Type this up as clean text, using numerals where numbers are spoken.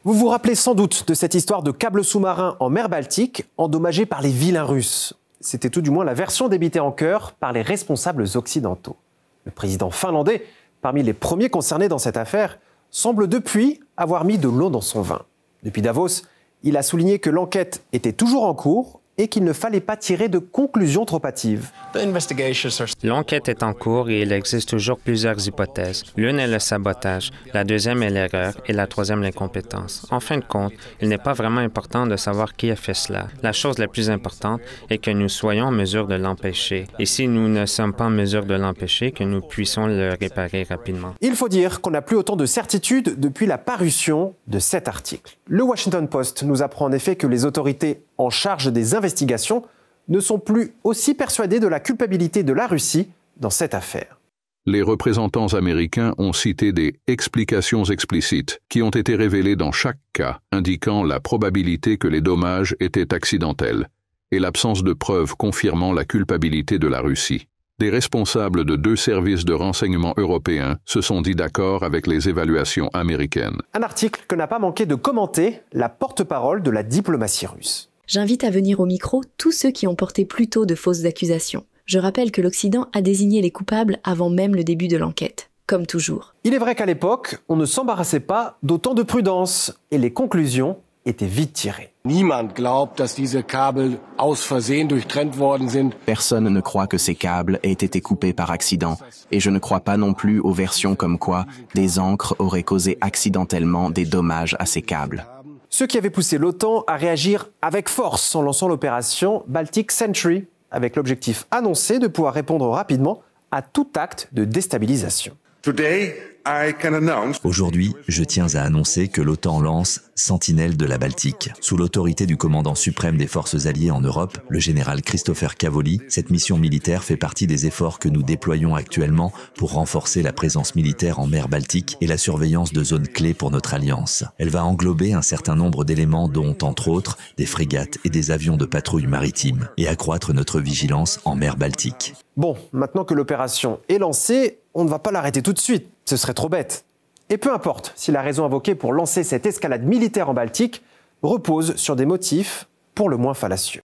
Vous vous rappelez sans doute de cette histoire de câble sous-marin en mer Baltique, endommagé par les vilains Russes. C'était tout du moins la version débitée en chœur par les responsables occidentaux. Le président finlandais, parmi les premiers concernés dans cette affaire, semble depuis avoir mis de l'eau dans son vin. Depuis Davos, il a souligné que l'enquête était toujours en cours et qu'il ne fallait pas tirer de conclusions trop hâtives. L'enquête est en cours et il existe toujours plusieurs hypothèses. L'une est le sabotage, la deuxième est l'erreur et la troisième l'incompétence. En fin de compte, il n'est pas vraiment important de savoir qui a fait cela. La chose la plus importante est que nous soyons en mesure de l'empêcher. Et si nous ne sommes pas en mesure de l'empêcher, que nous puissions le réparer rapidement. Il faut dire qu'on n'a plus autant de certitude depuis la parution de cet article. Le Washington Post nous apprend en effet que les autorités en charge des investigations ne sont plus aussi persuadés de la culpabilité de la Russie dans cette affaire. Les représentants américains ont cité des explications explicites qui ont été révélées dans chaque cas, indiquant la probabilité que les dommages étaient accidentels et l'absence de preuves confirmant la culpabilité de la Russie. Des responsables de 2 services de renseignement européens se sont dit d'accord avec les évaluations américaines. Un article que n'a pas manqué de commenter la porte-parole de la diplomatie russe. J'invite à venir au micro tous ceux qui ont porté plus tôt de fausses accusations. Je rappelle que l'Occident a désigné les coupables avant même le début de l'enquête, comme toujours. Il est vrai qu'à l'époque, on ne s'embarrassait pas d'autant de prudence et les conclusions étaient vite tirées. Personne ne croit que ces câbles aient été coupés par accident, et je ne crois pas non plus aux versions comme quoi des ancres auraient causé accidentellement des dommages à ces câbles. Ce qui avait poussé l'OTAN à réagir avec force en lançant l'opération Baltic Sentry, avec l'objectif annoncé de pouvoir répondre rapidement à tout acte de déstabilisation. Aujourd'hui, je tiens à annoncer que l'OTAN lance Sentinelle de la Baltique. Sous l'autorité du commandant suprême des forces alliées en Europe, le général Christopher Cavoli, cette mission militaire fait partie des efforts que nous déployons actuellement pour renforcer la présence militaire en mer Baltique et la surveillance de zones clés pour notre alliance. Elle va englober un certain nombre d'éléments dont, entre autres, des frégates et des avions de patrouille maritime, et accroître notre vigilance en mer Baltique. Bon, maintenant que l'opération est lancée, on ne va pas l'arrêter tout de suite, ce serait trop bête. Et peu importe si la raison invoquée pour lancer cette escalade militaire en Baltique repose sur des motifs pour le moins fallacieux.